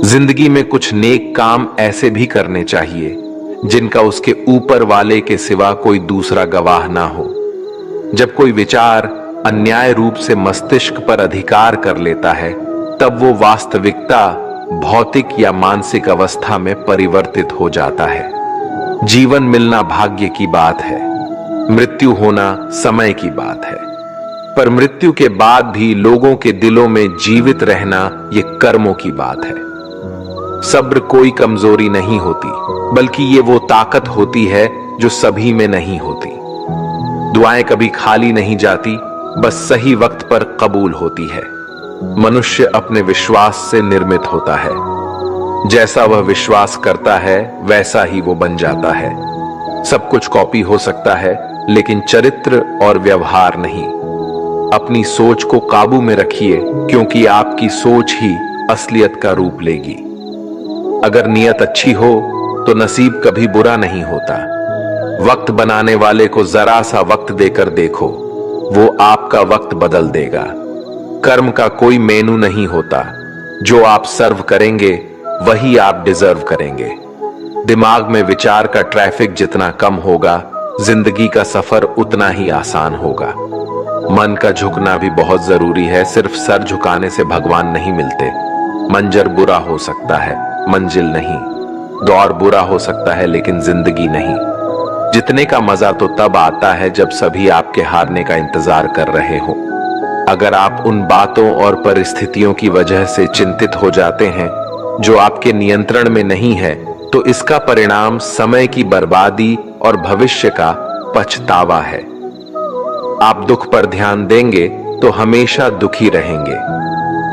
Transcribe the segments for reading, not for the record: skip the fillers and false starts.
जिंदगी में कुछ नेक काम ऐसे भी करने चाहिए जिनका उसके ऊपर वाले के सिवा कोई दूसरा गवाह ना हो। जब कोई विचार अन्याय रूप से मस्तिष्क पर अधिकार कर लेता है, तब वो वास्तविकता भौतिक या मानसिक अवस्था में परिवर्तित हो जाता है। जीवन मिलना भाग्य की बात है, मृत्यु होना समय की बात है, पर मृत्यु के बाद भी लोगों के दिलों में जीवित रहना ये कर्मों की बात है। सब्र कोई कमजोरी नहीं होती, बल्कि ये वो ताकत होती है जो सभी में नहीं होती। दुआएं कभी खाली नहीं जाती, बस सही वक्त पर कबूल होती है। मनुष्य अपने विश्वास से निर्मित होता है। जैसा वह विश्वास करता है वैसा ही वो बन जाता है। सब कुछ कॉपी हो सकता है, लेकिन चरित्र और व्यवहार नहीं। अपनी सोच को काबू में रखिए, क्योंकि आपकी सोच ही असलियत का रूप लेगी। अगर नियत अच्छी हो तो नसीब कभी बुरा नहीं होता। वक्त बनाने वाले को जरा सा वक्त देकर देखो, वो आपका वक्त बदल देगा। कर्म का कोई मेनू नहीं होता, जो आप सर्व करेंगे वही आप डिजर्व करेंगे। दिमाग में विचार का ट्रैफिक जितना कम होगा, जिंदगी का सफर उतना ही आसान होगा। मन का झुकना भी बहुत जरूरी है, सिर्फ सर झुकाने से भगवान नहीं मिलते। मंजर बुरा हो सकता है, मंजिल नहीं। दौर बुरा हो सकता है, लेकिन जिंदगी नहीं। जीतने का मजा तो तब आता है जब सभी आपके हारने का इंतजार कर रहे हो। अगर आप उन बातों और परिस्थितियों की वजह से चिंतित हो जाते हैं जो आपके नियंत्रण में नहीं है, तो इसका परिणाम समय की बर्बादी और भविष्य का पछतावा है। आप दुख पर ध्यान देंगे तो हमेशा दुखी रहेंगे।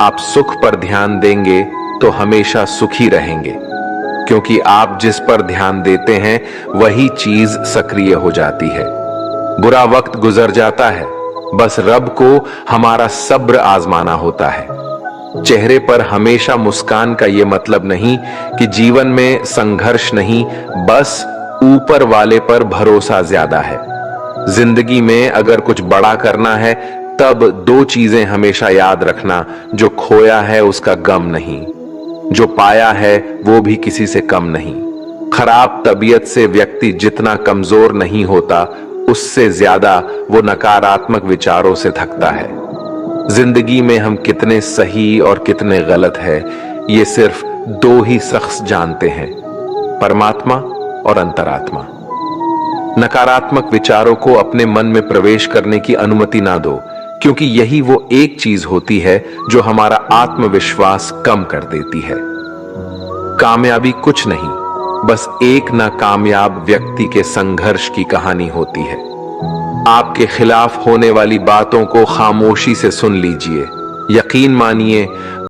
आप सुख पर ध्यान देंगे तो हमेशा सुखी रहेंगे, क्योंकि आप जिस पर ध्यान देते हैं वही चीज सक्रिय हो जाती है। बुरा वक्त गुजर जाता है, बस रब को हमारा सब्र आजमाना होता है। चेहरे पर हमेशा मुस्कान का यह मतलब नहीं कि जीवन में संघर्ष नहीं, बस ऊपर वाले पर भरोसा ज्यादा है। जिंदगी में अगर कुछ बड़ा करना है, तब दो चीजें हमेशा याद रखना। जो खोया है उसका गम नहीं, जो पाया है वो भी किसी से कम नहीं। खराब तबीयत से व्यक्ति जितना कमजोर नहीं होता, उससे ज्यादा वो नकारात्मक विचारों से थकता है। जिंदगी में हम कितने सही और कितने गलत हैं, ये सिर्फ दो ही शख्स जानते हैं, परमात्मा और अंतरात्मा। नकारात्मक विचारों को अपने मन में प्रवेश करने की अनुमति ना दो, क्योंकि यही वो एक चीज होती है जो हमारा आत्मविश्वास कम कर देती है। कामयाबी कुछ नहीं, बस एक नाकामयाब व्यक्ति के संघर्ष की कहानी होती है। आपके खिलाफ होने वाली बातों को खामोशी से सुन लीजिए। यकीन मानिए,